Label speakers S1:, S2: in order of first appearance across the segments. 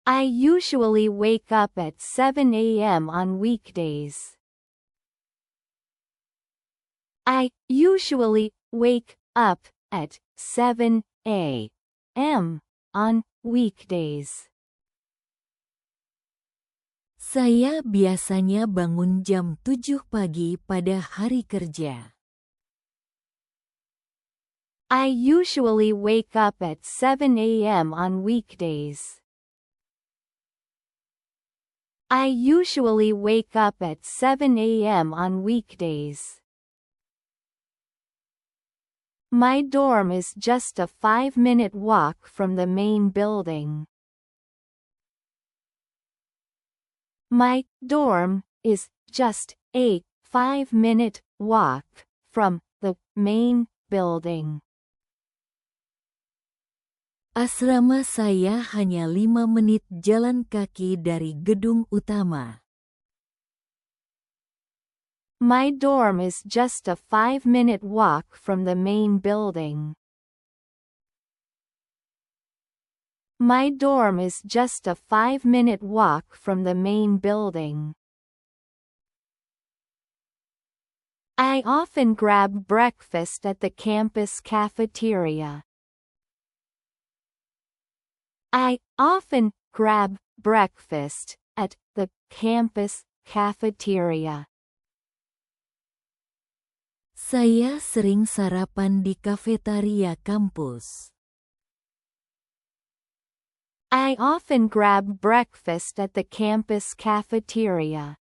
S1: I usually wake up at 7 a.m. on weekdays. I usually wake up at 7 a.m. on weekdays.
S2: Saya biasanya bangun jam 7 pagi pada hari kerja.
S1: I usually wake up at 7 a.m. on weekdays. I usually wake up at 7 a.m. on weekdays. My dorm is just a 5-minute walk from the main building. My dorm is just a 5-minute walk from the main building.
S2: Asrama saya hanya 5 menit jalan kaki dari gedung utama.
S1: My dorm is just a 5-minute walk from the main building. My dorm is just a 5-minute walk from the main building. I often grab breakfast at the campus cafeteria. I often grab breakfast at the campus cafeteria.
S2: Saya sering sarapan di kafetaria kampus.
S1: I often grab breakfast at the campus cafeteria.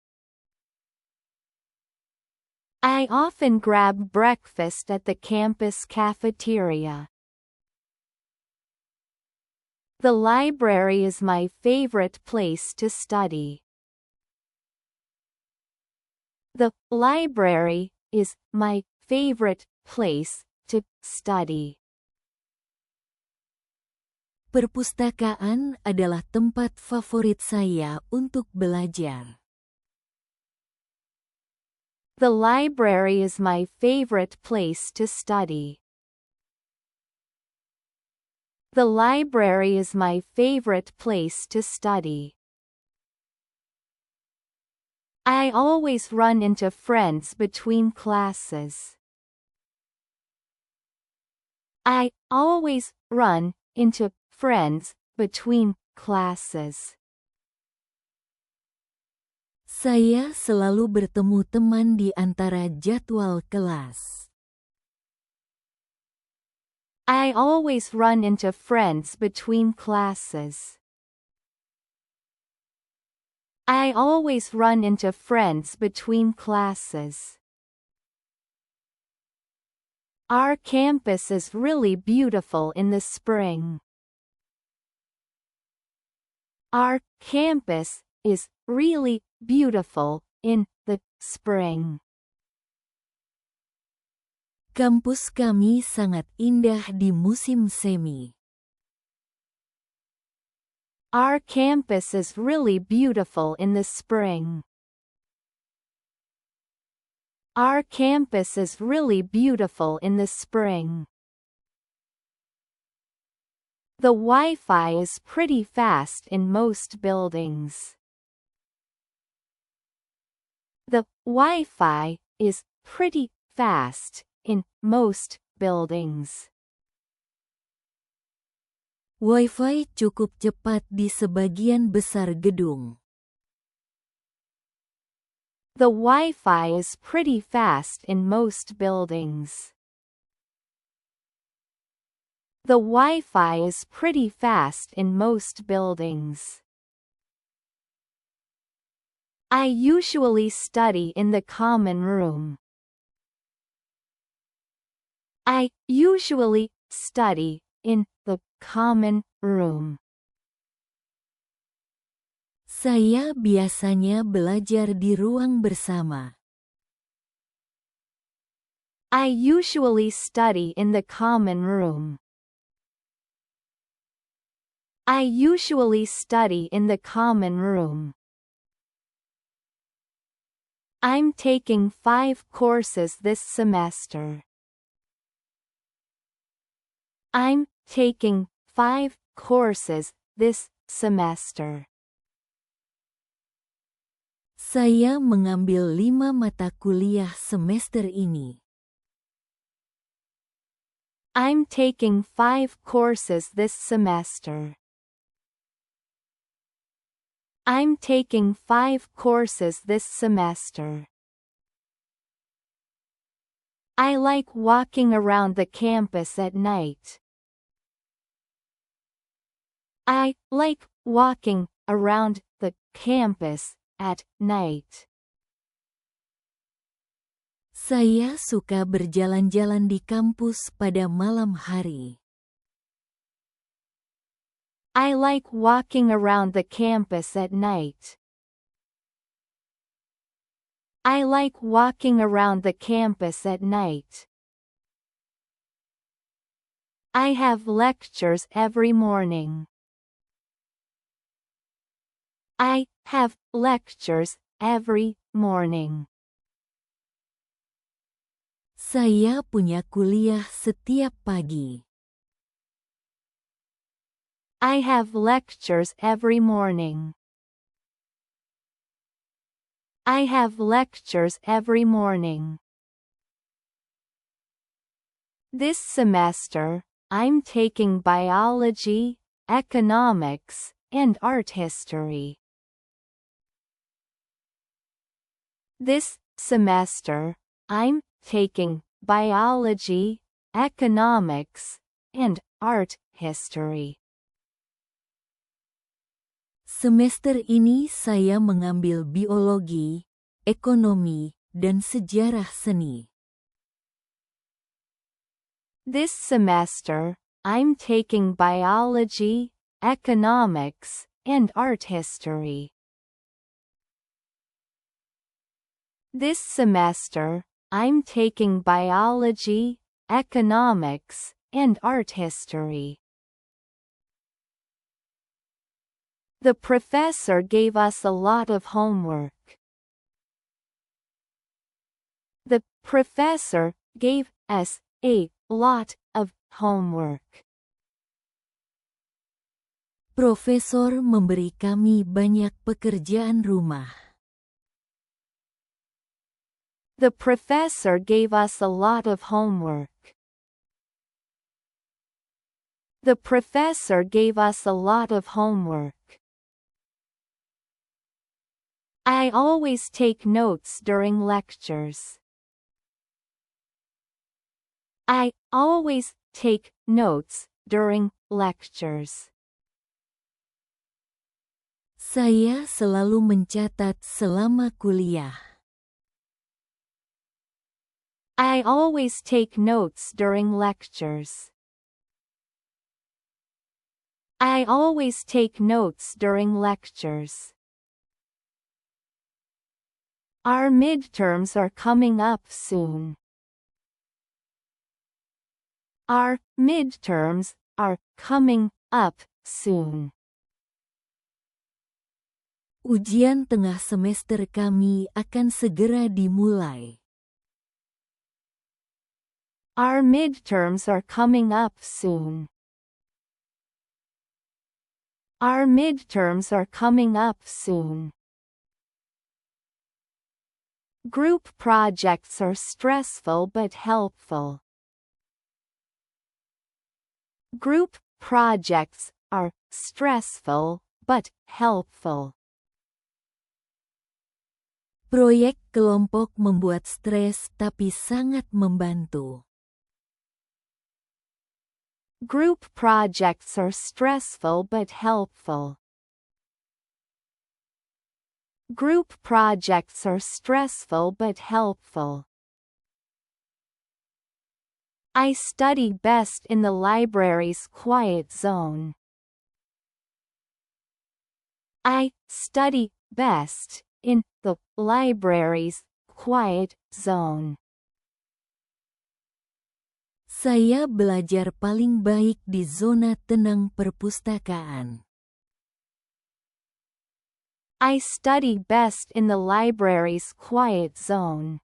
S1: I often grab breakfast at the campus cafeteria. The library is my favorite place to study. The library is my favorite place to study.
S2: Perpustakaan adalah tempat favorit saya untuk belajar.
S1: The library is my favorite place to study. The library is my favorite place to study. I always run into friends between classes. I always run into friends between classes.
S2: Saya selalu bertemu teman di antara jadwal kelas.
S1: I always run into friends between classes. I always run into friends between classes. Our campus is really beautiful in the spring. Our campus is really beautiful in the spring.
S2: Kampus kami sangat indah di musim semi.
S1: Our campus is really beautiful in the spring. Our campus is really beautiful in the spring. The Wi-Fi is pretty fast in most buildings. The Wi-Fi is pretty fast in most buildings.
S2: Wi-Fi cukup cepat di sebagian besar gedung.
S1: The Wi-Fi is pretty fast in most buildings. The Wi-Fi is pretty fast in most buildings. I usually study in the common room. I usually study in the common room.
S2: Saya biasanya belajar di ruang bersama.
S1: I usually study in the common room. I usually study in the common room. I'm taking 5 courses this semester. I'm taking 5 courses this semester.
S2: Saya mengambil 5 mata kuliah semester ini.
S1: I'm taking 5 courses this semester. I'm taking 5 courses this semester. I like walking around the campus at night. I like walking around the campus at night.
S2: Saya suka berjalan-jalan di kampus pada malam hari.
S1: I like walking around the campus at night. I like walking around the campus at night. I have lectures every morning. I have lectures every morning.
S2: Saya punya kuliah setiap pagi.
S1: I have lectures every morning. I have lectures every morning. This semester, I'm taking biology, economics, and art history. This semester, I'm taking biology, economics, and art history.
S2: Semester ini saya mengambil biologi, ekonomi, dan sejarah seni.
S1: This semester, I'm taking biology, economics, and art history. This semester, I'm taking biology, economics, and art history. The professor gave us a lot of homework. The professor gave us a lot of homework.
S2: Profesor memberi kami banyak pekerjaan rumah.
S1: The professor gave us a lot of homework. The professor gave us a lot of homework. I always take notes during lectures. I always take notes during lectures.
S2: Saya selalu mencatat selama kuliah.
S1: I always take notes during lectures. I always take notes during lectures. Our midterms are coming up soon. Our midterms are coming up soon.
S2: Ujian tengah semester kami akan segera dimulai.
S1: Our midterms are coming up soon. Our midterms are coming up soon. Group projects are stressful but helpful. Group projects are stressful but helpful.
S2: Proyek kelompok membuat stres tapi sangat membantu.
S1: Group projects are stressful but helpful. Group projects are stressful but helpful. I study best in the library's quiet zone. I study best in the library's quiet zone.
S2: Saya belajar paling baik di zona tenang perpustakaan.
S1: I study best in the library's quiet zone.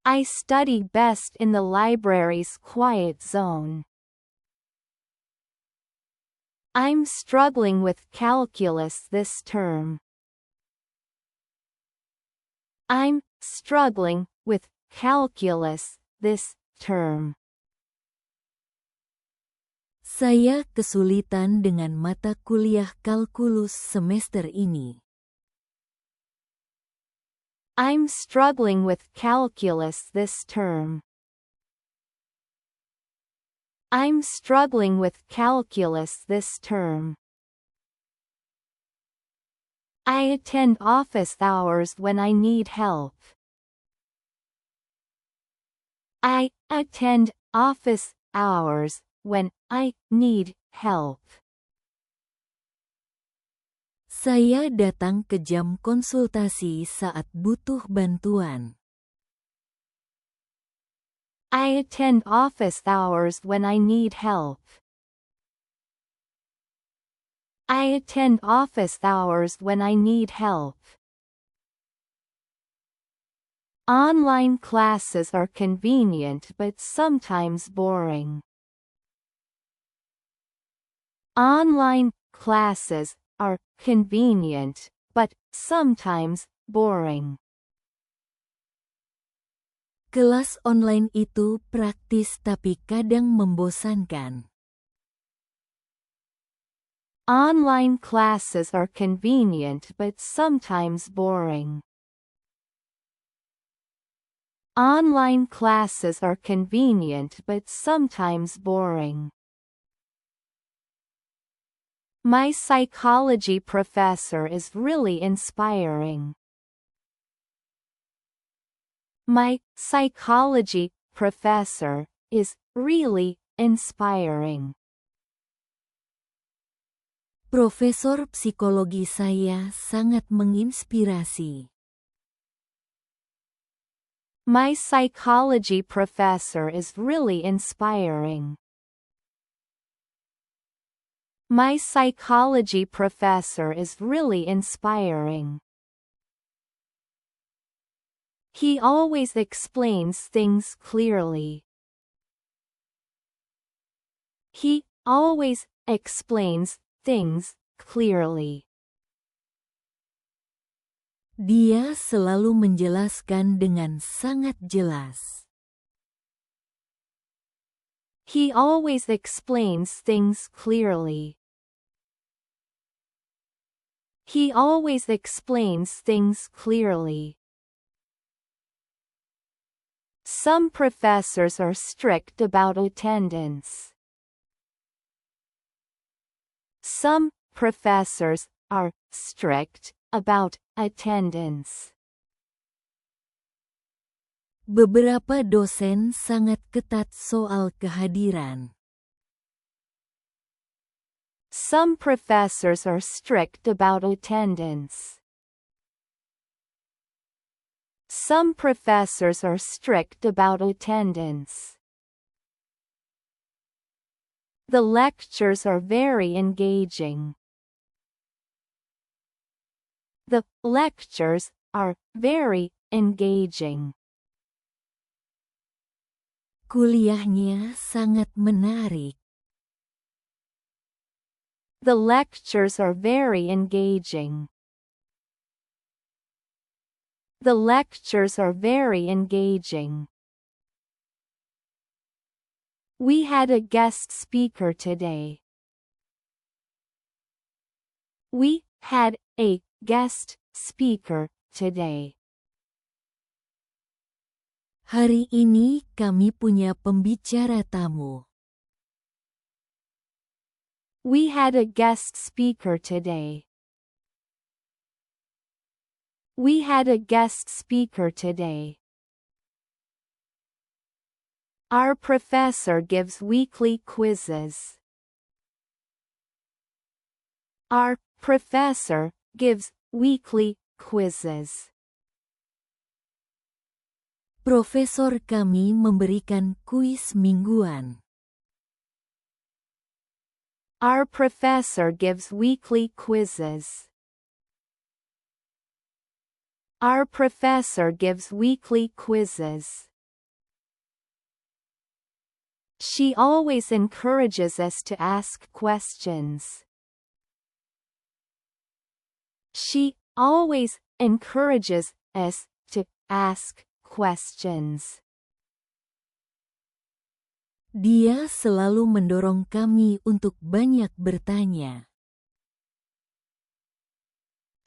S1: I study best in the library's quiet zone. I'm struggling with calculus this term. I'm struggling with calculus this term.
S2: Saya kesulitan dengan mata kuliah kalkulus semester ini.
S1: I'm struggling with calculus this term. I'm struggling with calculus this term. I attend office hours when I need help. I attend office hours when I need help.
S2: Saya datang ke jam konsultasi saat butuh bantuan.
S1: I attend office hours when I need help. I attend office hours when I need help. Online classes are convenient but sometimes boring. Online classes are convenient but sometimes boring.
S2: Kelas online itu praktis tapi kadang membosankan.
S1: Online classes are convenient but sometimes boring. Online classes are convenient but sometimes boring. My psychology professor is really inspiring. My psychology professor is really inspiring.
S2: Profesor psikologi saya sangat menginspirasi.
S1: My psychology professor is really inspiring. My psychology professor is really inspiring. He always explains things clearly. He always explains things clearly.
S2: Dia selalu menjelaskan dengan sangat jelas.
S1: He always explains things clearly. He always explains things clearly. Some professors are strict about attendance. Some professors are strict about attendance.
S2: Beberapa dosen sangat ketat soal kehadiran.
S1: Some professors are strict about attendance. Some professors are strict about attendance. The lectures are very engaging. The lectures are very engaging.
S2: Kuliahnya sangat menarik.
S1: The lectures are very engaging. The lectures are very engaging. We had a guest speaker today. We had a guest speaker today.
S2: Hari ini kami punya pembicara tamu.
S1: We had a guest speaker today. We had a guest speaker today. Our professor gives weekly quizzes. Our professor gives weekly quizzes.
S2: Profesor kami memberikan kuis mingguan.
S1: Our professor gives weekly quizzes. Our professor gives weekly quizzes. She always encourages us to ask questions. She always encourages us to ask questions.
S2: Dia selalu mendorong kami untuk banyak bertanya.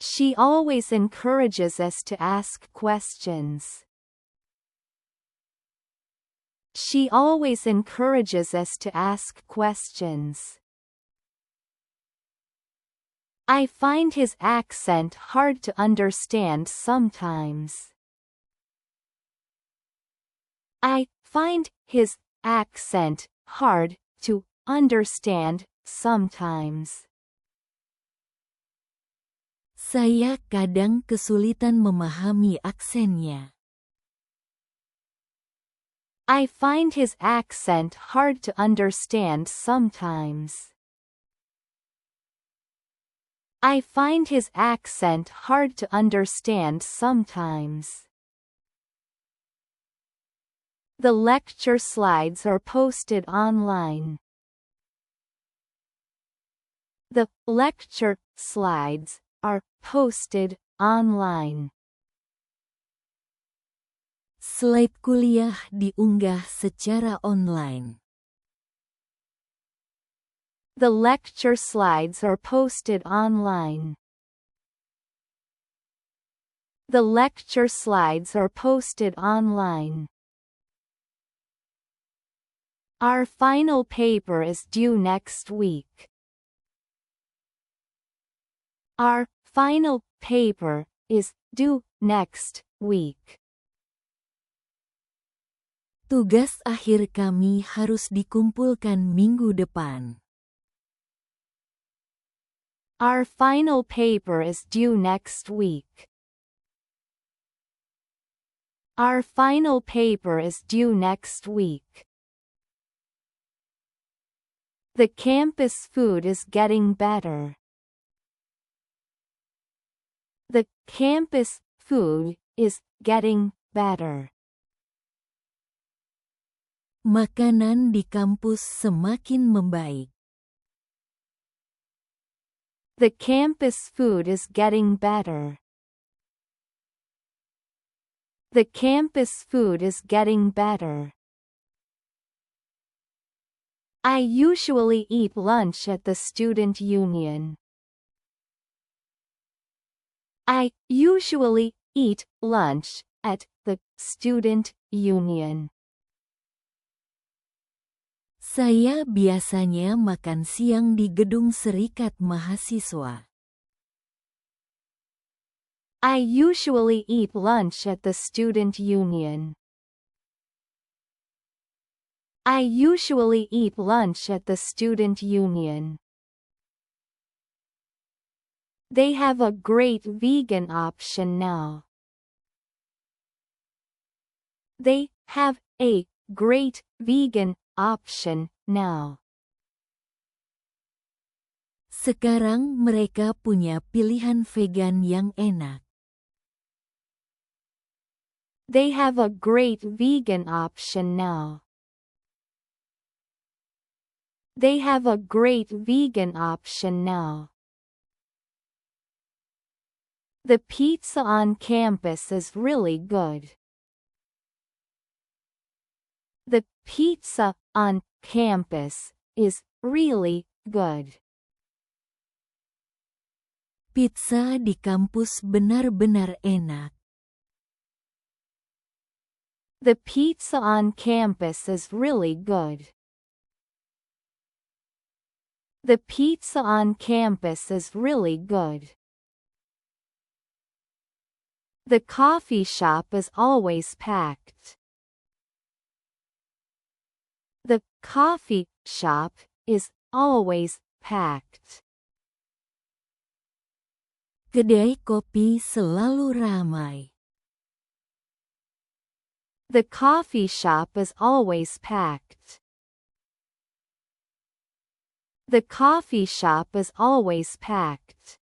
S1: She always encourages us to ask questions. She always encourages us to ask questions. I find his accent hard to understand sometimes. I find his accent hard to understand sometimes.
S2: Saya kadang kesulitan memahami aksennya.
S1: I find his accent hard to understand sometimes. I find his accent hard to understand sometimes. The lecture slides are posted online. The lecture slides are posted online.
S2: Slide kuliah diunggah secara online.
S1: The lecture slides are posted online. The lecture slides are posted online. Our final paper is due next week. Our final paper is due next week.
S2: Tugas akhir kami harus dikumpulkan minggu depan.
S1: Our final paper is due next week. Our final paper is due next week. The campus food is getting better. The campus food is getting better.
S2: Makanan di kampus semakin membaik.
S1: The campus food is getting better. The campus food is getting better. I usually eat lunch at the student union. I usually eat lunch at the student union.
S2: Saya biasanya makan siang di gedung Serikat Mahasiswa.
S1: I usually eat lunch at the student union. I usually eat lunch at the student union. They have a great vegan option now. They have a great vegan option now.
S2: Sekarang mereka punya pilihan vegan yang enak.
S1: They have a great vegan option now. They have a great vegan option now. The pizza on campus is really good. The pizza on campus is really good.
S2: Pizza di kampus benar-benar enak.
S1: The pizza on campus is really good. The pizza on campus is really good. The coffee shop is always packed. The coffee shop is always packed.
S2: Kedai kopi selalu ramai.
S1: The coffee shop is always packed. The coffee shop is always packed.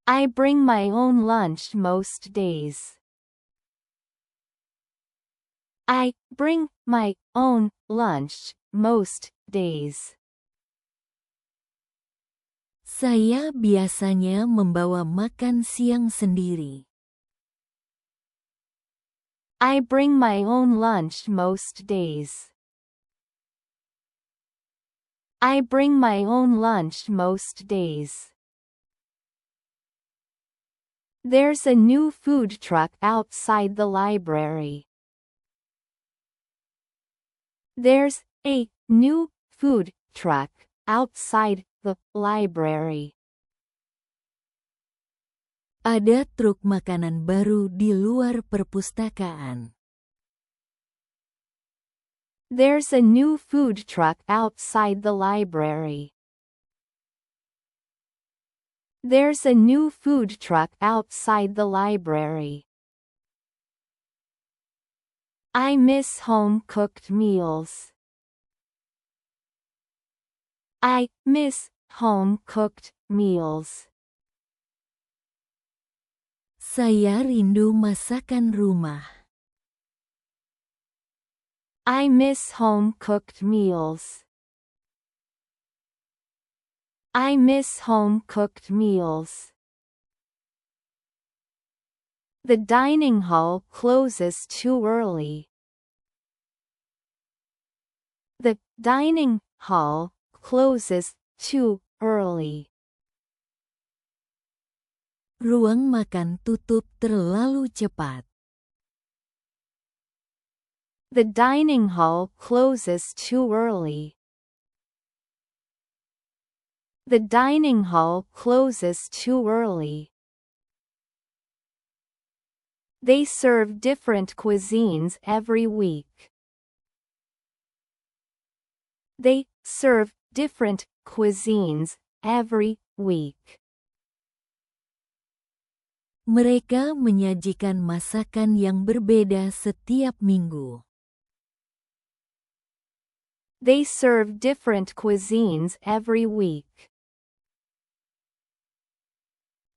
S1: I bring my own lunch most days. I bring my own lunch most days.
S2: Saya biasanya membawa makan siang sendiri.
S1: I bring my own lunch most days. I bring my own lunch most days. There's a new food truck outside the library. There's a new food truck outside the library.
S2: Ada truk makanan baru di luar perpustakaan.
S1: There's a new food truck outside the library. There's a new food truck outside the library. I miss home-cooked meals. I miss home-cooked meals.
S2: Saya rindu masakan rumah.
S1: I miss home-cooked meals. I miss home-cooked meals. The dining hall closes too early. The dining hall closes too early.
S2: Ruang makan tutup terlalu cepat.
S1: The dining hall closes too early. The dining hall closes too early. They serve different cuisines every week. They serve different cuisines every week.
S2: Mereka menyajikan masakan yang berbeda setiap minggu.
S1: They serve different cuisines every week.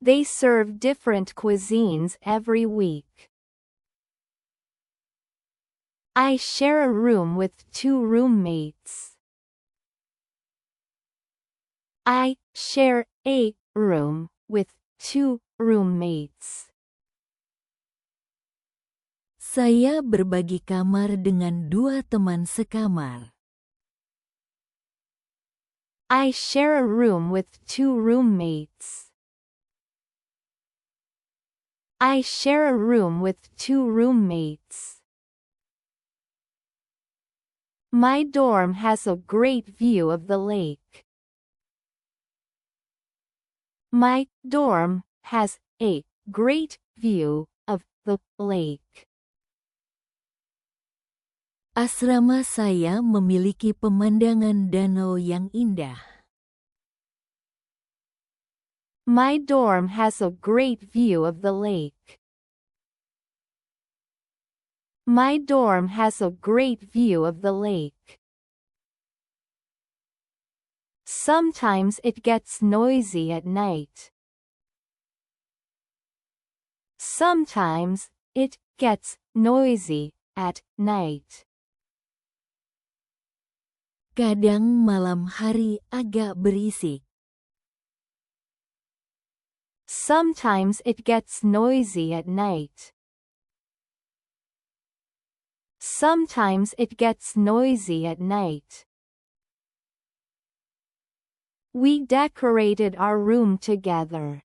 S1: They serve different cuisines every week. I share a room with 2 roommates. I share a room with 2 roommates.
S2: Saya berbagi kamar dengan 2 teman sekamar.
S1: I share a room with 2 roommates. I share a room with 2 roommates. My dorm has a great view of the lake. My dorm has a great view of the lake.
S2: Asrama saya memiliki pemandangan danau yang indah.
S1: My dorm has a great view of the lake. My dorm has a great view of the lake. Sometimes it gets noisy at night. Sometimes it gets noisy at night.
S2: Kadang malam hari agak berisik.
S1: Sometimes it gets noisy at night. Sometimes it gets noisy at night. We decorated our room together.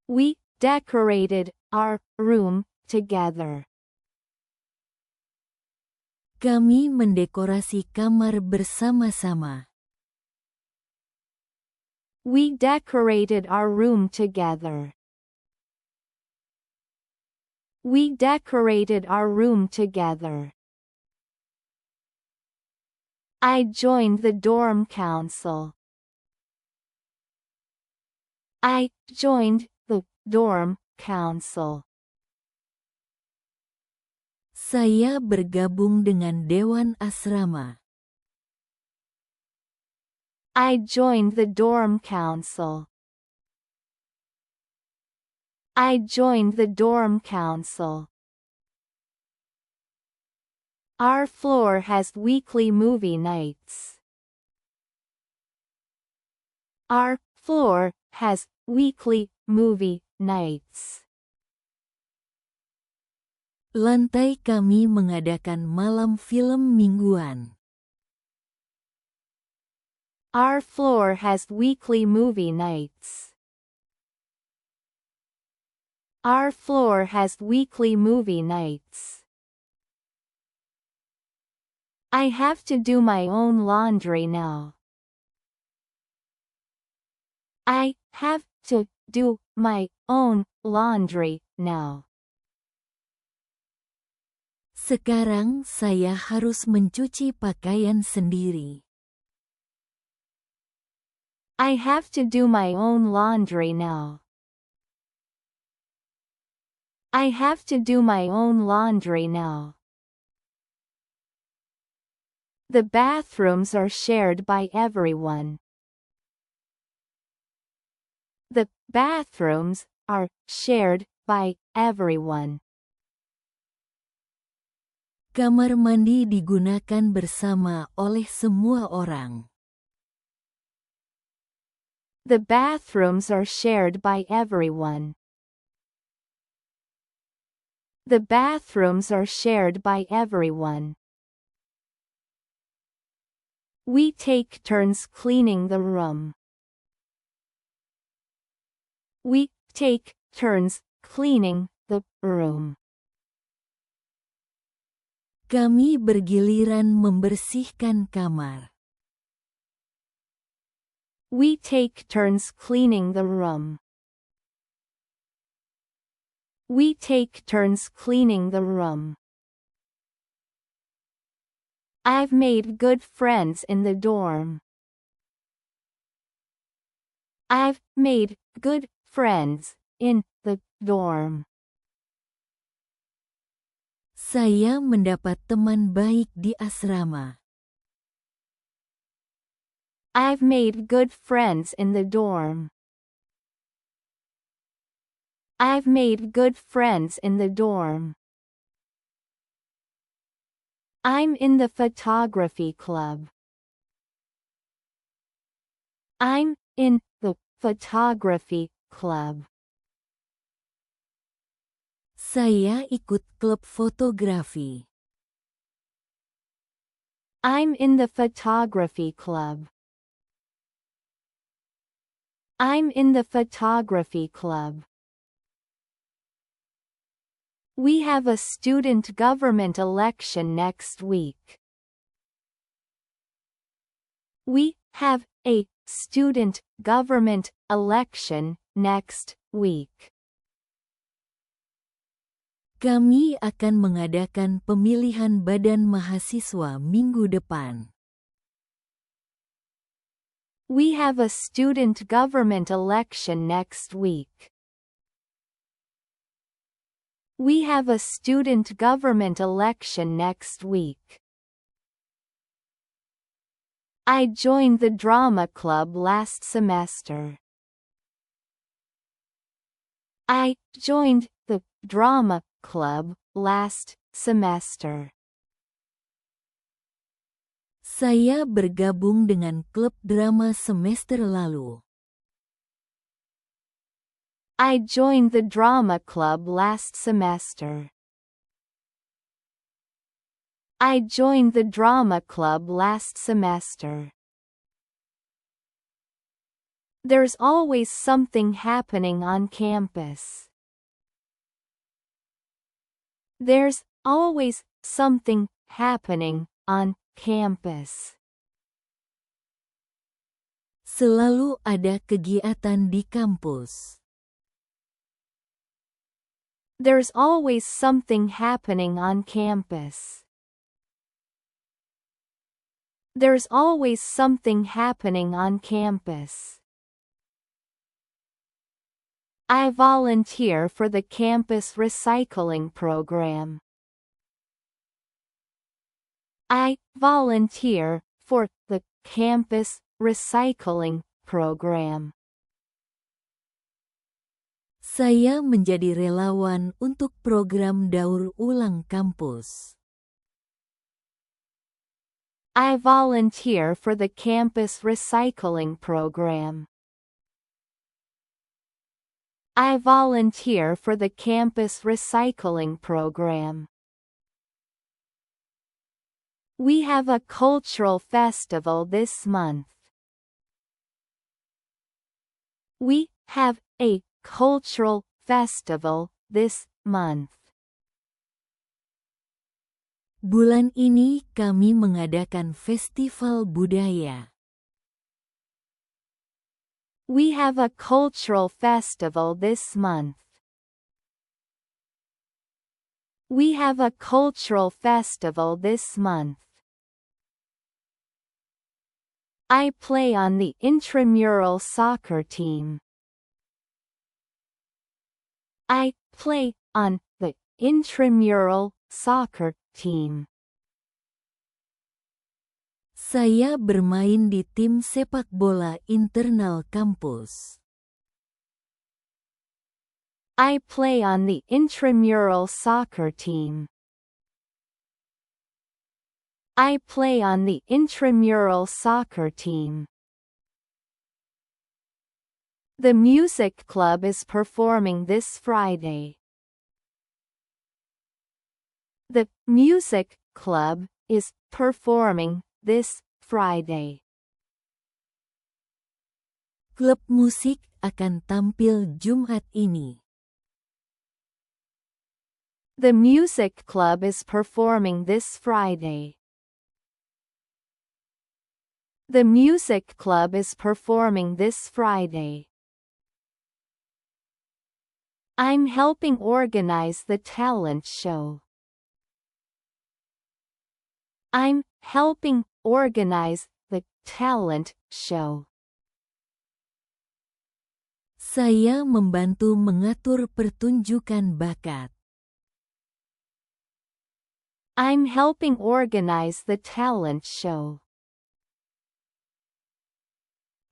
S1: We decorated our room together.
S2: Kami mendekorasi kamar bersama-sama.
S1: We decorated our room together. We decorated our room together. I joined the dorm council. I joined the dorm council.
S2: Saya bergabung dengan Dewan Asrama.
S1: I joined the dorm council. I joined the dorm council. Our floor has weekly movie nights. Our floor has weekly movie nights.
S2: Lantai kami mengadakan malam film mingguan.
S1: Our floor has weekly movie nights. Our floor has weekly movie nights. I have to do my own laundry now. I have to do my own laundry now.
S2: Sekarang saya harus mencuci pakaian sendiri.
S1: I have to do my own laundry now. I have to do my own laundry now. The bathrooms are shared by everyone. The bathrooms are shared by everyone.
S2: Kamar mandi digunakan bersama oleh semua orang.
S1: The bathrooms are shared by everyone. The bathrooms are shared by everyone. We take turns cleaning the room. We take turns cleaning the room.
S2: Kami bergiliran membersihkan kamar.
S1: We take turns cleaning the room. We take turns cleaning the room. I've made good friends in the dorm. I've made good friends in the dorm.
S2: Saya mendapat teman baik di asrama.
S1: I've made good friends in the dorm. I've made good friends in the dorm. I'm in the photography club. I'm in the photography club.
S2: Saya ikut klub fotografi.
S1: I'm in the photography club. I'm in the photography club. We have a student government election next week. We have a student government election next week.
S2: Kami akan mengadakan pemilihan badan mahasiswa minggu depan.
S1: We have a student government election next week. We have a student government election next week. I joined the drama club last semester. I joined the drama club last semester.
S2: Saya bergabung dengan klub drama semester lalu.
S1: I joined the drama club last semester. I joined the drama club last semester. There's always something happening on campus. There's always something happening on campus.
S2: Selalu ada kegiatan di kampus.
S1: There's always something happening on campus. There's always something happening on campus. I volunteer for the campus recycling program. I volunteer for the campus recycling program.
S2: Saya menjadi relawan untuk program daur ulang kampus.
S1: I volunteer for the campus recycling program. I volunteer for the campus recycling program. We have a cultural festival this month. We have a cultural festival this month.
S2: Bulan ini kami mengadakan festival budaya.
S1: We have a cultural festival this month. We have a cultural festival this month. I play on the intramural soccer team. I play on the intramural soccer team.
S2: Saya bermain di tim sepak bola internal kampus.
S1: I play on the intramural soccer team. I play on the intramural soccer team. The music club is performing this Friday. The music club is performing this Friday.
S2: Klub musik akan tampil Jumat ini.
S1: The music club is performing this Friday. The music club is performing this Friday. I'm helping organize the talent show. I'm helping organize the talent show.
S2: Saya membantu mengatur pertunjukan bakat.
S1: I'm helping organize the talent show.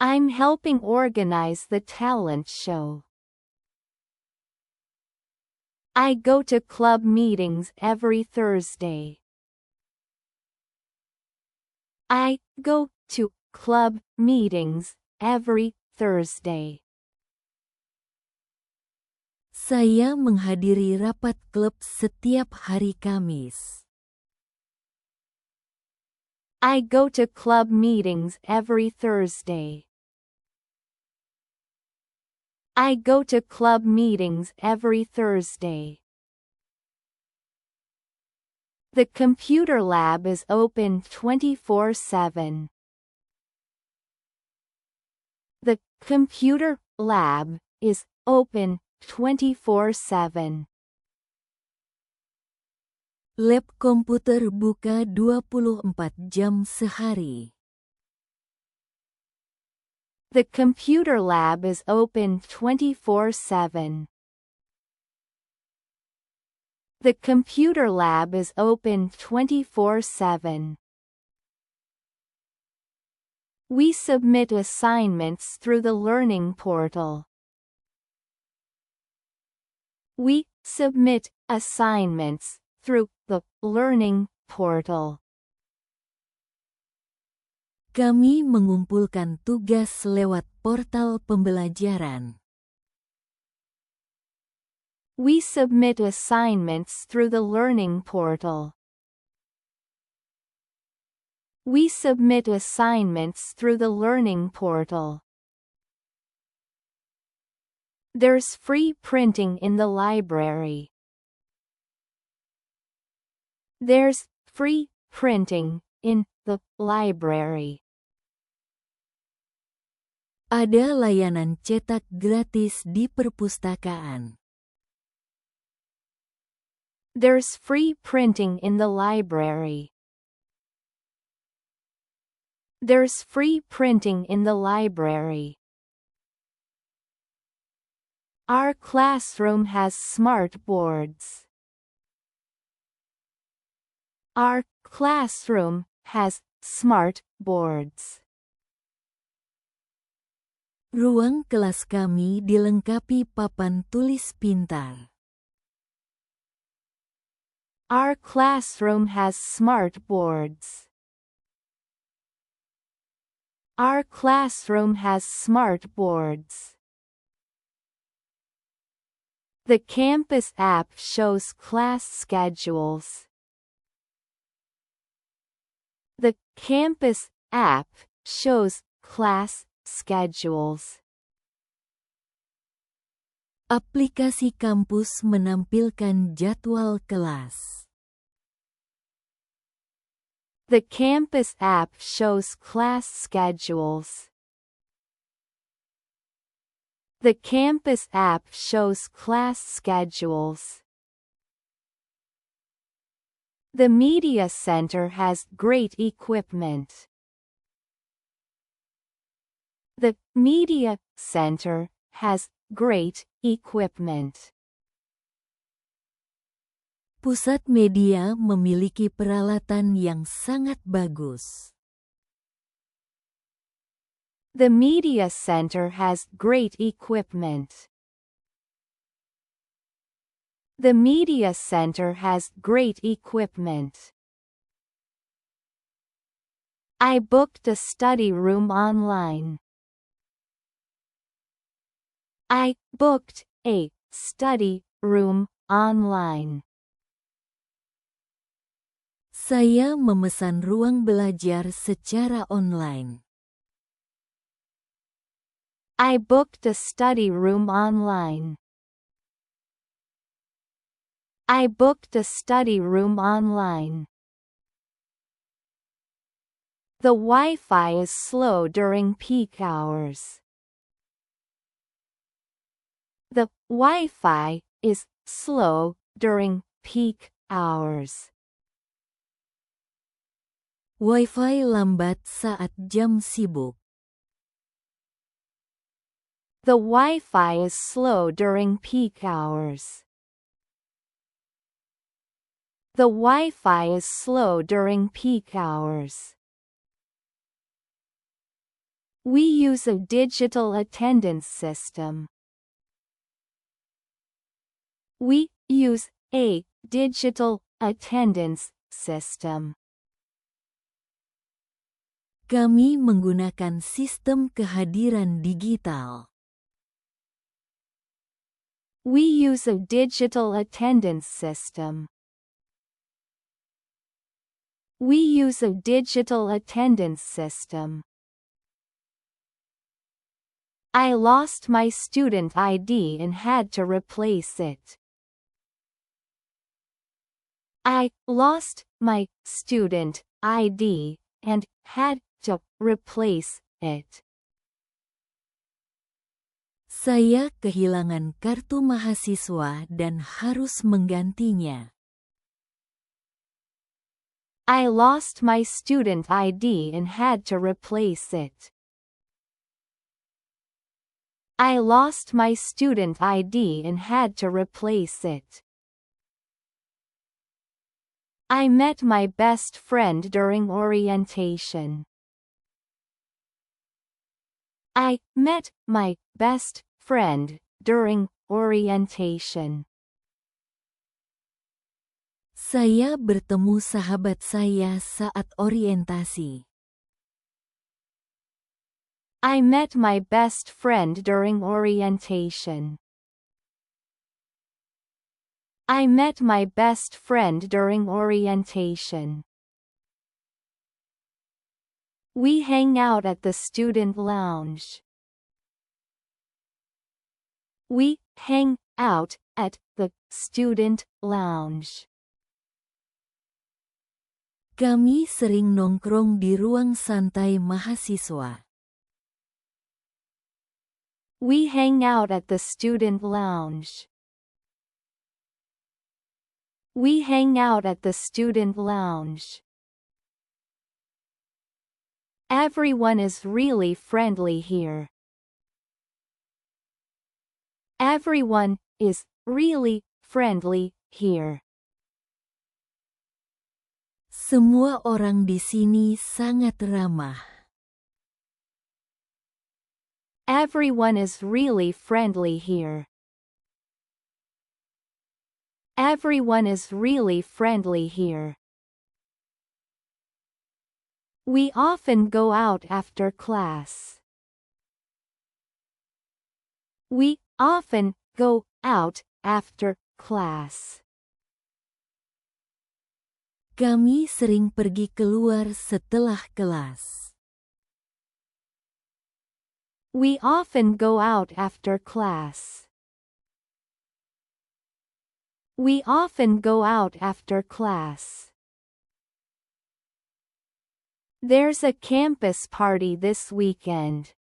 S1: I'm helping organize the talent show. I go to club meetings every Thursday. I go to club meetings every Thursday.
S2: Saya menghadiri rapat klub setiap hari Kamis.
S1: I go to club meetings every Thursday. I go to club meetings every Thursday. The computer lab is open 24/7. The computer lab is open 24/7.
S2: Lab komputer buka 24 jam sehari.
S1: The computer lab is open 24/7. The computer lab is open 24/7. We submit assignments through the learning portal. We submit assignments through the learning portal.
S2: Kami mengumpulkan tugas lewat portal pembelajaran.
S1: We submit assignments through the learning portal. We submit assignments through the learning portal. There's free printing in the library. There's free printing in the library.
S2: Ada layanan cetak gratis di perpustakaan.
S1: There's free printing in the library. There's free printing in the library. Our classroom has smart boards. Our classroom has smart boards.
S2: Ruang kelas kami dilengkapi papan tulis pintar.
S1: Our classroom has smart boards. Our classroom has smart boards. The campus app shows class schedules. The campus app shows class schedules.
S2: Aplikasi kampus menampilkan jadwal kelas.
S1: The campus app shows class schedules. The campus app shows class schedules. The media center has great equipment. The media center has great equipment.
S2: Pusat media memiliki peralatan yang sangat bagus.
S1: The media center has great equipment. The media center has great equipment. I booked a study room online. I booked a study room online.
S2: Saya memesan ruang belajar secara online.
S1: I booked a study room online. I booked a study room online. The Wi-Fi is slow during peak hours. The Wi-Fi is slow during peak hours.
S2: Wi-Fi lambat saat jam sibuk.
S1: The Wi-Fi is slow during peak hours. The Wi-Fi is slow during peak hours. We use a digital attendance system. We use a digital attendance system.
S2: Kami menggunakan sistem kehadiran digital.
S1: We use a digital attendance system. We use a digital attendance system. I lost my student ID and had to replace it. I lost my student ID and had to replace it.
S2: Saya kehilangan kartu mahasiswa dan harus menggantinya.
S1: I lost my student ID and had to replace it. I lost my student ID and had to replace it. I met my best friend during orientation. I met my best friend during orientation.
S2: Saya bertemu sahabat saya saat orientasi.
S1: I met my best friend during orientation. I met my best friend during orientation. We hang out at the student lounge. We hang out at the student lounge.
S2: Kami sering nongkrong di ruang santai mahasiswa.
S1: We hang out at the student lounge. We hang out at the student lounge. Everyone is really friendly here. Everyone is really friendly here.
S2: Semua orang di sini sangat ramah.
S1: Everyone is really friendly here. Everyone is really friendly here. We often go out after class. We often go out after class.
S2: Kami sering pergi keluar setelah kelas.
S1: We often go out after class. We often go out after class. There's a campus party this weekend.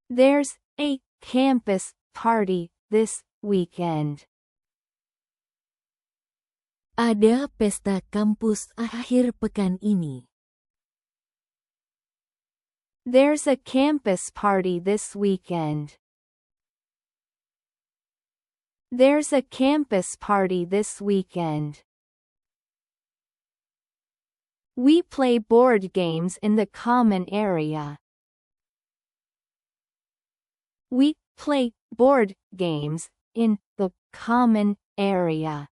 S1: There's a campus party this weekend.
S2: Ada pesta kampus akhir pekan ini.
S1: There's a campus party this weekend. There's a campus party this weekend. We play board games in the common area. We play board games in the common area.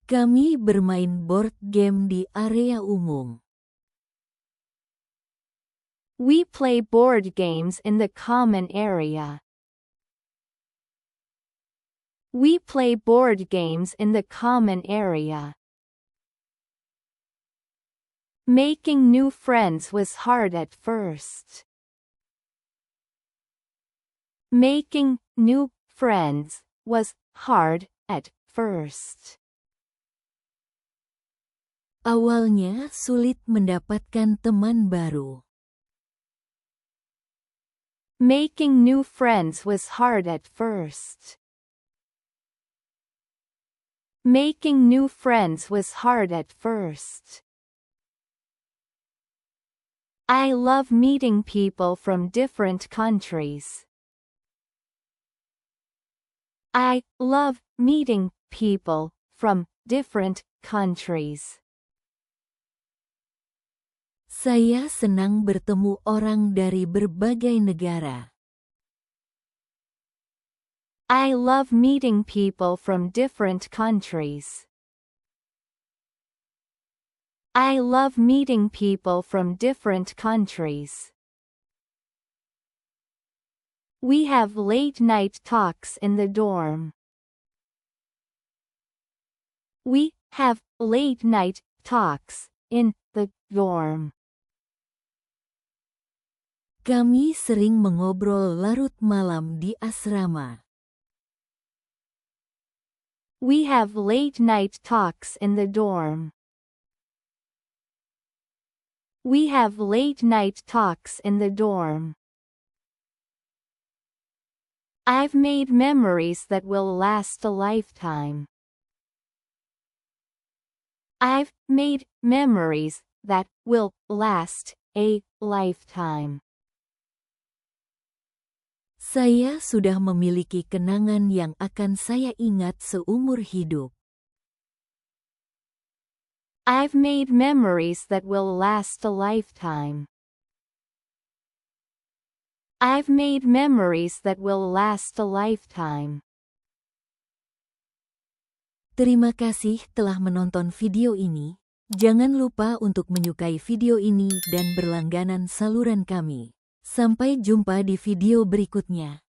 S2: Kami bermain board game di area umum.
S1: We play board games in the common area. We play board games in the common area. Making new friends was hard at first. Making new friends was hard at first.
S2: Awalnya sulit mendapatkan teman baru.
S1: Making new friends was hard at first. Making new friends was hard at first. I love meeting people from different countries. I love meeting people from different countries.
S2: Saya senang bertemu orang dari berbagai negara.
S1: I love meeting people from different countries. I love meeting people from different countries. We have late night talks in the dorm. We have late night talks in the dorm.
S2: Kami sering mengobrol larut malam di asrama.
S1: We have late night talks in the dorm. We have late night talks in the dorm. I've made memories that will last a lifetime. I've made memories that will last a lifetime.
S2: Saya sudah memiliki kenangan yang akan saya ingat seumur hidup.
S1: I've made memories that will last a lifetime. I've made memories that will last a lifetime.
S2: Terima kasih telah menonton video ini. Jangan lupa untuk menyukai video ini dan berlangganan saluran kami. Sampai jumpa di video berikutnya.